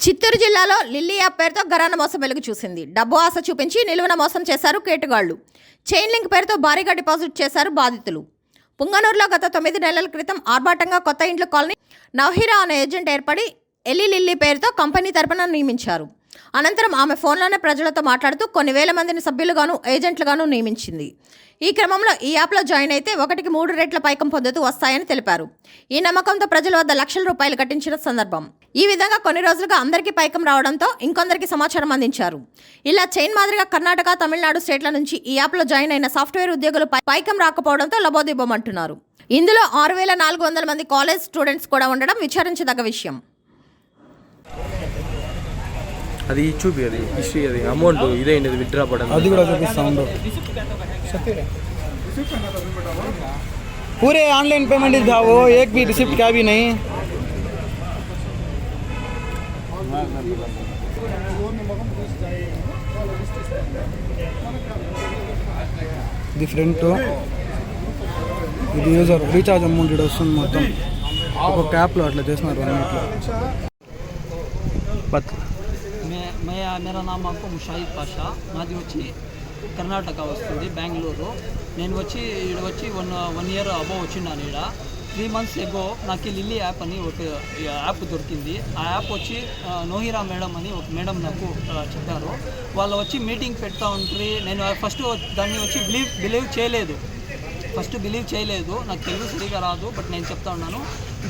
చిత్తూరు జిల్లాలో lily app పేరుతో ఘరాన మోసం వెలుగు చూసింది. డబ్బు ఆశ చూపించి నిలువున మోసం చేశారు కేటుగాళ్లు. చైన్ లింక్ పేరుతో భారీగా డిపాజిట్ చేశారు బాధితులు. పుంగనూరులో గత 9 నెలల క్రితం ఆర్భాటంగా కొత్త ఇండ్ల కాలనీ నవహీరా అనే ఏజెంట్ ఏర్పడి ఎలి లిల్లీ పేరుతో కంపెనీ తరపున నియమించారు. అనంతరం ఆమె ఫోన్లోనే ప్రజలతో మాట్లాడుతూ కొన్ని వేల మందిని సభ్యులుగాను ఏజెంట్లుగాను నియమించింది. ఈ క్రమంలో ఈ యాప్లో జాయిన్ అయితే 1కి 3 రెట్ల పైకం పొందుతూ వస్తాయని తెలిపారు. ఈ నమ్మకంతో ప్రజల వద్ద లక్షల రూపాయలు కట్టించిన సందర్భం. ఈ విధంగా కొన్ని రోజులుగా అందరికీ పైకం రావడంతో ఇంకొందరికి సమాచారం అందించారు. ఇలా చైన్ మాదిరిగా కర్ణాటక, తమిళనాడు స్టేట్ల నుంచి ఈ యాప్లో జాయిన్ అయిన సాఫ్ట్వేర్ ఉద్యోగులు పైకం రాకపోవడంతో లబోదిబోమంటున్నారు. ఇందులో 6400 మంది కాలేజ్ స్టూడెంట్స్ కూడా ఉండడం విచారించదగ్గ విషయం. అది చూపి అది హిస్టరీ అది అమౌంట్ ఇదేంటి అది విత్డ్రా పడడం అది కూడా చూపిస్తా ఉండు. पूरे ऑनलाइन पेमेंट था वो, एक भी रिसिप्ट क्या भी नहीं. ఇది ఫ్రంట్, ఇది యూజర్ రీఛార్జ్ అమౌంట్ ఇక్కడ వస్తుంది. మొత్తం ఒక క్యాప్లో అట్లా చేస్తున్నారు అన్నిట్లో. मेरा नाम आपको मुशाहिद पाशा, నాది వచ్చి కర్ణాటక వస్తుంది, బెంగళూరు. నేను వచ్చి వన్ ఇయర్ అబౌవ్ వచ్చిన్నాను. ఇక్కడ 3 months ఎగో నాకు లిల్లీ యాప్ అని ఒక యాప్ దొరికింది. ఆ యాప్ వచ్చి నోహిరా మేడం అని ఒక మేడం నాకు చెప్పారు. వాళ్ళు వచ్చి మీటింగ్ పెడతా ఉంటుంది. నేను ఫస్ట్ దాన్ని వచ్చి బిలీవ్ చేయలేదు. నాకు తెలుగు సరిగా రాదు, బట్ నేను చెప్తా ఉన్నాను.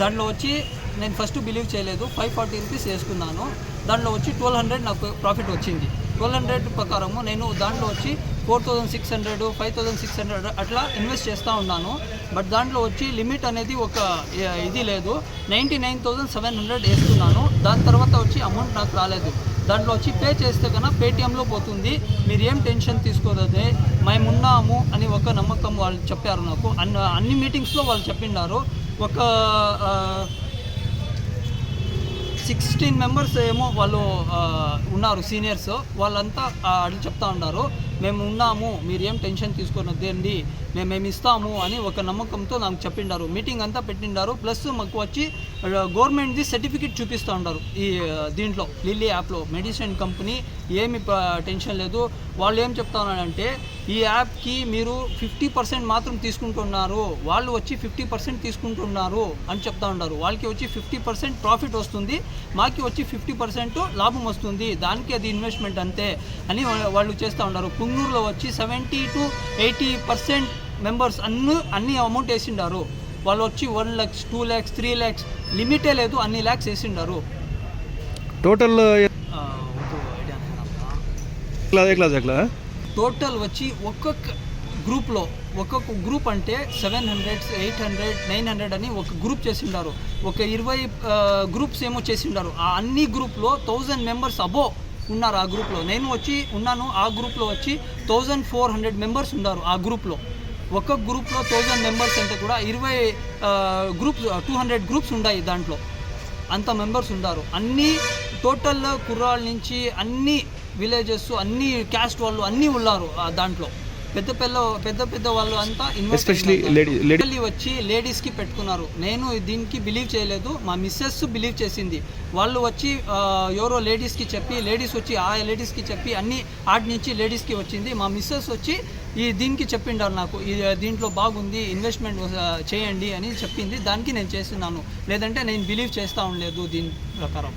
దాంట్లో వచ్చి నేను ఫస్ట్ బిలీవ్ చేయలేదు. 540 రూపీస్ వేసుకున్నాను. దాంట్లో వచ్చి 1200 నాకు ప్రాఫిట్ వచ్చింది. 1200 ప్రకారము నేను దాంట్లో వచ్చి 4600, 5600 అట్లా ఇన్వెస్ట్ చేస్తూ ఉన్నాను. బట్ దాంట్లో వచ్చి లిమిట్ అనేది ఒక ఇది లేదు. 99,700 వేస్తున్నాను. దాని తర్వాత వచ్చి అమౌంట్ నాకు రాలేదు. దాంట్లో వచ్చి పే చేస్తే కన్నా పేటిఎంలో పోతుంది. మీరు ఏం టెన్షన్ తీసుకోదే, మేమున్నాము అని ఒక నమ్మకం వాళ్ళు చెప్పారు నాకు. అన్ని మీటింగ్స్లో వాళ్ళు చెప్పిండారు. ఒక 16 మెంబర్స్ ఏమో వాళ్ళు ఉన్నారు సీనియర్స్. వాళ్ళంతా అట్లా చెప్తా ఉన్నారు, మేము ఉన్నాము, మీరు ఏం టెన్షన్ తీసుకున్నదేండి, మేము ఇస్తాము అని ఒక నమ్మకంతో నాకు చెప్పిండారు. మీటింగ్ అంతా పెట్టిండారు. ప్లస్ మాకు వచ్చి గవర్నమెంట్ది సర్టిఫికేట్ చూపిస్తూ ఉంటారు. ఈ దీంట్లో లిల్లీ యాప్లో మెడిసిన్ కంపెనీ ఏమి టెన్షన్ లేదు. వాళ్ళు ఏం చెప్తా ఉన్నారంటే ఈ యాప్కి మీరు 50% మాత్రం తీసుకుంటున్నారు, వాళ్ళు వచ్చి 50% తీసుకుంటున్నారు అని చెప్తా ఉన్నారు. వాళ్ళకి వచ్చి 50% ప్రాఫిట్ వస్తుంది, మాకి వచ్చి 50% లాభం వస్తుంది, దానికి అది ఇన్వెస్ట్మెంట్ అంతే అని వాళ్ళు చేస్తూ ఉన్నారు. పుంగనూరులో వచ్చి 70 to 80% మెంబర్స్ అన్ని అమౌంట్ వేసిండారు. వాళ్ళు వచ్చి 1 lakhs, 2 lakhs, 3 lakhs లిమిటే లేదు, అన్ని ల్యాక్స్ వేసిండారు. టోటల్ టోటల్ వచ్చి ఒక్కొక్క గ్రూప్ అంటే 700, 800, 900 అని ఒక గ్రూప్ చేసిండారు. ఒక 20 గ్రూప్స్ ఏమో చేసిండారు. ఆ అన్ని గ్రూప్లో 1000 మెంబర్స్ అబో ఉన్నారు. ఆ గ్రూప్లో నేను వచ్చి ఉన్నాను. ఆ గ్రూప్లో వచ్చి 1400 మెంబర్స్ ఉన్నారు. ఆ గ్రూప్లో ఒక్క గ్రూప్లో 1000 మెంబర్స్ అంటే కూడా 20 గ్రూప్స్, 200 గ్రూప్స్ ఉన్నాయి. దాంట్లో అంత మెంబర్స్ ఉన్నారు. అన్ని టోటల్ కుర్రాళ్ళ నుంచి అన్ని విలేజెస్, అన్ని క్యాస్ట్ వాళ్ళు అన్నీ ఉన్నారు. దాంట్లో పెద్ద వాళ్ళు అంతా ఎస్పెషల్లీ వచ్చి లేడీస్కి పెట్టుకున్నారు. నేను దీనికి బిలీవ్ చేయలేదు, మా మిస్సెస్ బిలీవ్ చేసింది. వాళ్ళు వచ్చి ఎవరో లేడీస్కి చెప్పి, లేడీస్ వచ్చి ఆ లేడీస్కి చెప్పి అన్ని ఆటి నుంచి లేడీస్కి వచ్చింది. మా మిస్సెస్ వచ్చి దీనికి చెప్పిండారు నాకు, దీంట్లో బాగుంది, ఇన్వెస్ట్మెంట్ చేయండి అని చెప్పింది. దానికి నేను చేస్తున్నాను, లేదంటే నేను బిలీవ్ చేస్తూ ఉండలేదు దీని ప్రకారం.